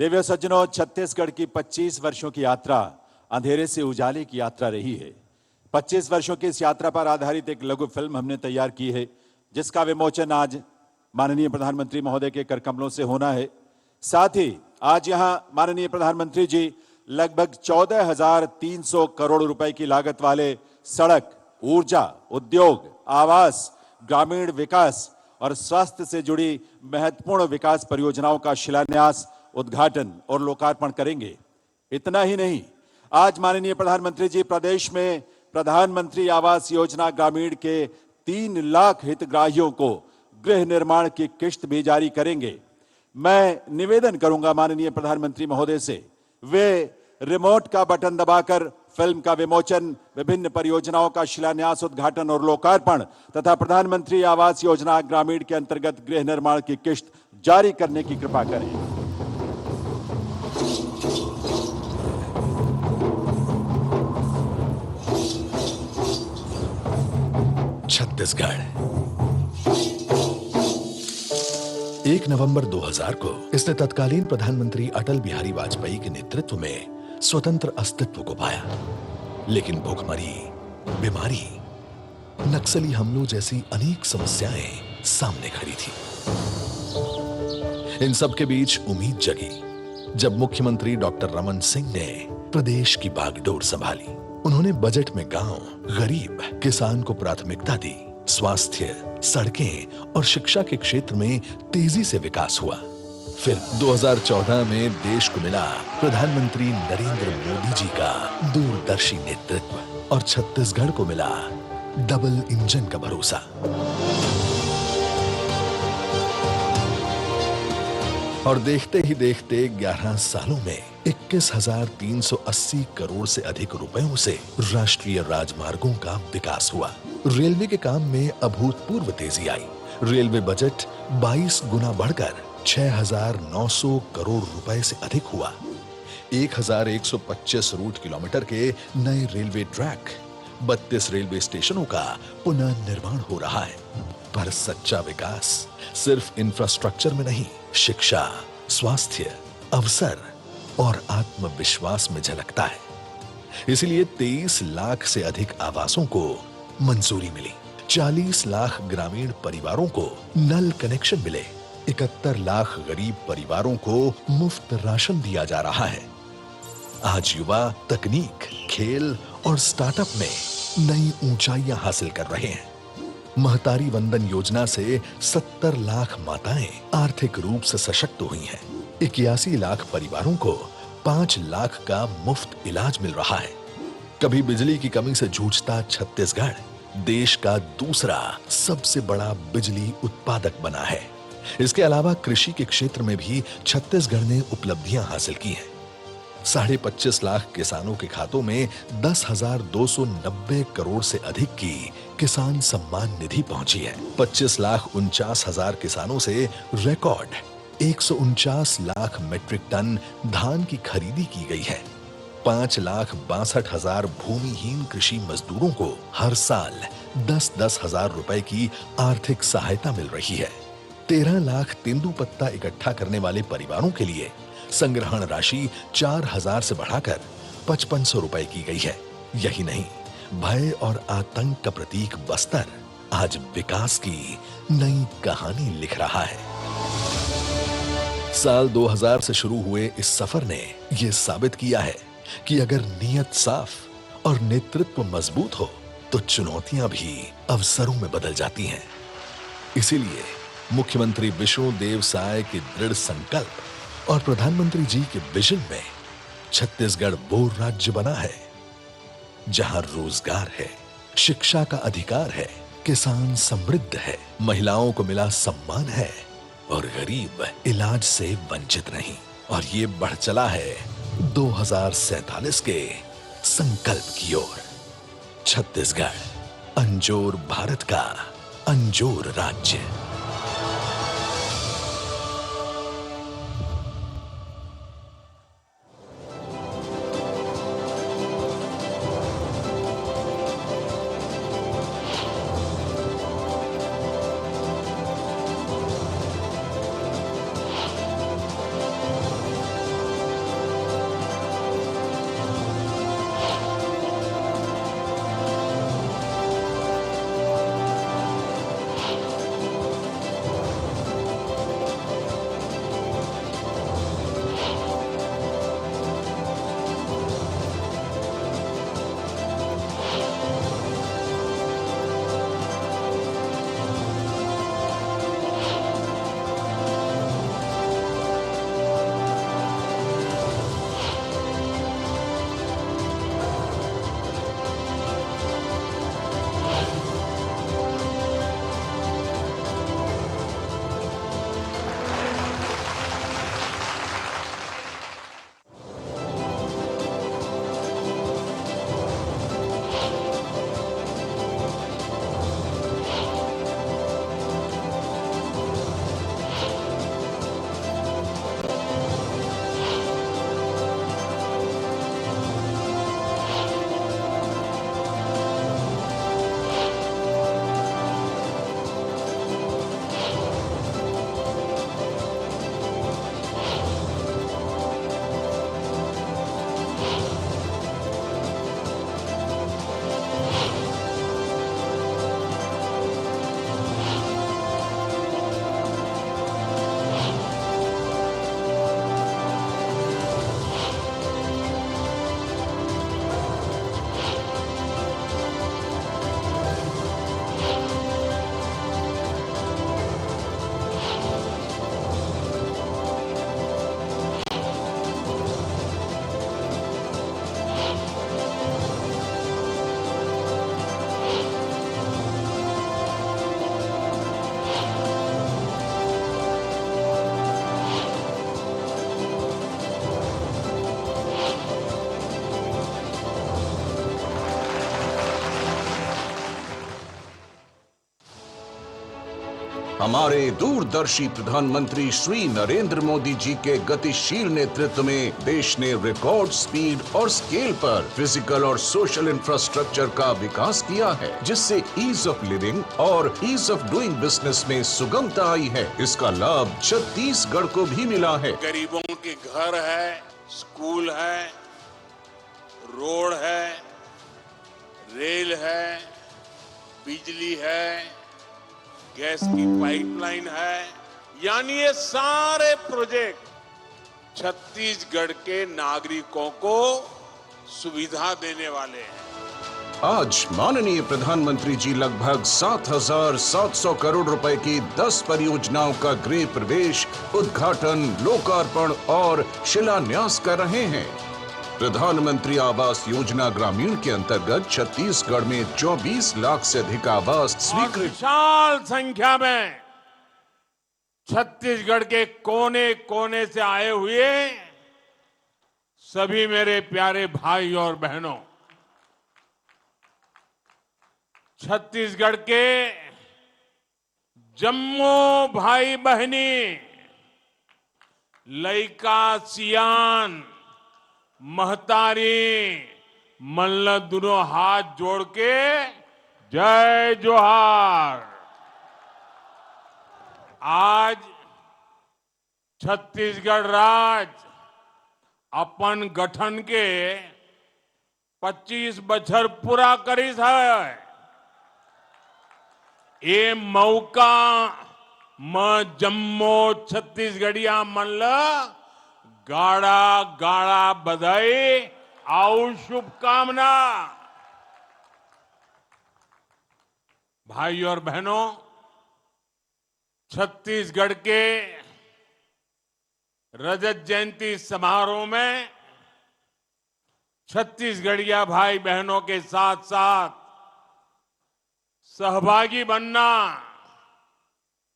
देवियों सज्जनों, छत्तीसगढ़ की 25 वर्षों की यात्रा अंधेरे से उजाले की यात्रा रही है। 25 वर्षों की इस यात्रा पर आधारित एक लघु फिल्म हमने तैयार की है, जिसका विमोचन आज माननीय प्रधानमंत्री महोदय के करकमलों से होना है। साथ ही आज यहां माननीय प्रधानमंत्री जी लगभग 14,300 करोड़ रुपए की लागत वाले सड़क, ऊर्जा, उद्योग, आवास, ग्रामीण विकास और स्वास्थ्य से जुड़ी महत्वपूर्ण विकास परियोजनाओं का शिलान्यास, उद्घाटन और लोकार्पण करेंगे। इतना ही नहीं, आज माननीय प्रधानमंत्री जी प्रदेश में प्रधानमंत्री आवास योजना ग्रामीण के 3 लाख हितग्राहियों को गृह निर्माण की किश्त भी जारी करेंगे। मैं निवेदन करूंगा माननीय प्रधानमंत्री महोदय से, वे रिमोट का बटन दबाकर फिल्म का विमोचन, विभिन्न परियोजनाओं का शिलान्यास, उद्घाटन और लोकार्पण तथा प्रधानमंत्री आवास योजना ग्रामीण के अंतर्गत गृह निर्माण की किश्त जारी करने की कृपा करें। छत्तीसगढ़ 1 नवंबर 2000 को इसने तत्कालीन प्रधानमंत्री अटल बिहारी वाजपेयी के नेतृत्व में स्वतंत्र अस्तित्व को पाया, लेकिन भूखमरी, बीमारी, नक्सली हमलों जैसी अनेक समस्याएं सामने खड़ी थी। इन सब के बीच उम्मीद जगी जब मुख्यमंत्री डॉक्टर रमन सिंह ने प्रदेश की बागडोर संभाली। उन्होंने बजट में गांव, गरीब, किसान को प्राथमिकता दी। स्वास्थ्य, सड़कें और शिक्षा के क्षेत्र में तेजी से विकास हुआ। फिर 2014 में देश को मिला प्रधानमंत्री नरेंद्र मोदी जी का दूरदर्शी नेतृत्व और छत्तीसगढ़ को मिला डबल इंजन का भरोसा। और देखते ही देखते 11 सालों में 21,380 करोड़ से अधिक रुपयों से राष्ट्रीय राजमार्गों का विकास हुआ। रेलवे के काम में अभूतपूर्व तेजी आई। रेलवे बजट 22 गुना बढ़कर 6,900 करोड़ रुपए से अधिक हुआ। 1,125 रूट किलोमीटर के नए रेलवे ट्रैक, 32 रेलवे स्टेशनों का पुनः निर्माण हो रहा है। पर सच्चा विकास सिर्फ इंफ्रास्ट्रक्चर में नहीं, शिक्षा, स्वास्थ्य, अवसर और आत्मविश्वास में झलकता है। इसलिए 23 लाख से अधिक आवासों को मंजूरी मिली, 40 लाख ग्रामीण परिवारों को नल कनेक्शन मिले, 71 लाख गरीब परिवारों को मुफ्त राशन दिया जा रहा है। आज युवा तकनीक, खेल और स्टार्टअप में नई ऊंचाइयां हासिल कर रहे हैं। महतारी वंदन योजना से 70 लाख माताएं आर्थिक रूप से सशक्त हुई हैं। 81 लाख परिवारों को 5 लाख का मुफ्त इलाज मिल रहा है। कभी बिजली की कमी से जूझता छत्तीसगढ़ देश का दूसरा सबसे बड़ा बिजली उत्पादक बना है। इसके अलावा कृषि के क्षेत्र में भी छत्तीसगढ़ ने उपलब्धियां हासिल की हैं। 25.5 लाख किसानों के खातों में 10,290 करोड़ से अधिक की किसान सम्मान निधि पहुंची है। 25,49,000 किसानों से रिकॉर्ड 149 लाख मीट्रिक टन धान की खरीदी की गई है। 5,62,000 भूमिहीन कृषि मजदूरों को हर साल 10-10 हजार रुपए की आर्थिक सहायता मिल रही है। 13 लाख तेंदुपत्ता इकट्ठा करने वाले परिवारों के लिए संग्रहण राशि 4,000 से बढ़ाकर 5,500 रुपए की गई है। यही नहीं, भय और आतंक का प्रतीक बस्तर आज विकास की नई कहानी लिख रहा है। साल 2000 से शुरू हुए इस सफर ने यह साबित किया है कि अगर नीयत साफ और नेतृत्व मजबूत हो तो चुनौतियां भी अवसरों में बदल जाती हैं। इसीलिए मुख्यमंत्री विष्णुदेव साय के दृढ़ संकल्प और प्रधानमंत्री जी के विजन में छत्तीसगढ़ वो राज्य बना है जहां रोजगार है, शिक्षा का अधिकार है, किसान समृद्ध है, महिलाओं को मिला सम्मान है और गरीब इलाज से वंचित नहीं। और ये बढ़ चला है 2047 के संकल्प की ओर। छत्तीसगढ़ अंजोर भारत का अंजोर राज्य। हमारे दूरदर्शी प्रधानमंत्री श्री नरेंद्र मोदी जी के गतिशील नेतृत्व में देश ने रिकॉर्ड स्पीड और स्केल पर फिजिकल और सोशल इंफ्रास्ट्रक्चर का विकास किया है, जिससे ईज ऑफ लिविंग और ईज ऑफ डूइंग बिजनेस में सुगमता आई है। इसका लाभ छत्तीसगढ़ को भी मिला है। गरीबों के घर है, स्कूल है, रोड है, रेल है, बिजली है, गैस की पाइपलाइन है, यानी ये सारे प्रोजेक्ट छत्तीसगढ़ के नागरिकों को सुविधा देने वाले हैं। आज माननीय प्रधानमंत्री जी लगभग 7,700 करोड़ रुपए की 10 परियोजनाओं का गृह प्रवेश, उद्घाटन, लोकार्पण और शिलान्यास कर रहे हैं। प्रधानमंत्री आवास योजना ग्रामीण के अंतर्गत छत्तीसगढ़ में 24 लाख से अधिक आवास स्वीकृत। विशाल संख्या में छत्तीसगढ़ के कोने कोने से आए हुए सभी मेरे प्यारे भाई और बहनों, छत्तीसगढ़ के जम्मू भाई बहनी, लइका सियान, महतारी, मल्ल दोनों हाथ जोड़ के जय जोहार। आज छत्तीसगढ़ राज्य अपन गठन के 25 बछर पूरा करीस है। ये मौका म जम्मो छत्तीसगढ़िया मन ल गाड़ा गाड़ा बधाई और शुभकामना। भाई और बहनों, छत्तीसगढ़ के रजत जयंती समारोह में छत्तीसगढ़िया भाई बहनों के साथ साथ सहभागी बनना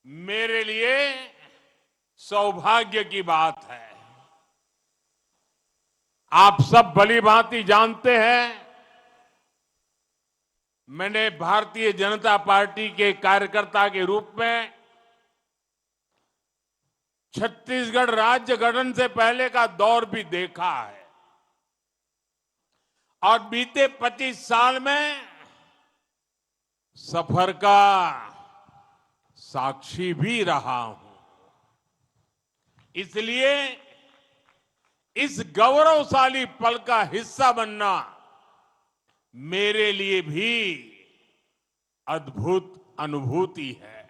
मेरे लिए सौभाग्य की बात है। आप सब भली भांति जानते हैं, मैंने भारतीय जनता पार्टी के कार्यकर्ता के रूप में छत्तीसगढ़ राज्य गठन से पहले का दौर भी देखा है और बीते 25 साल में सफर का साक्षी भी रहा हूं। इसलिए इस गौरवशाली पल का हिस्सा बनना मेरे लिए भी अद्भुत अनुभूति है।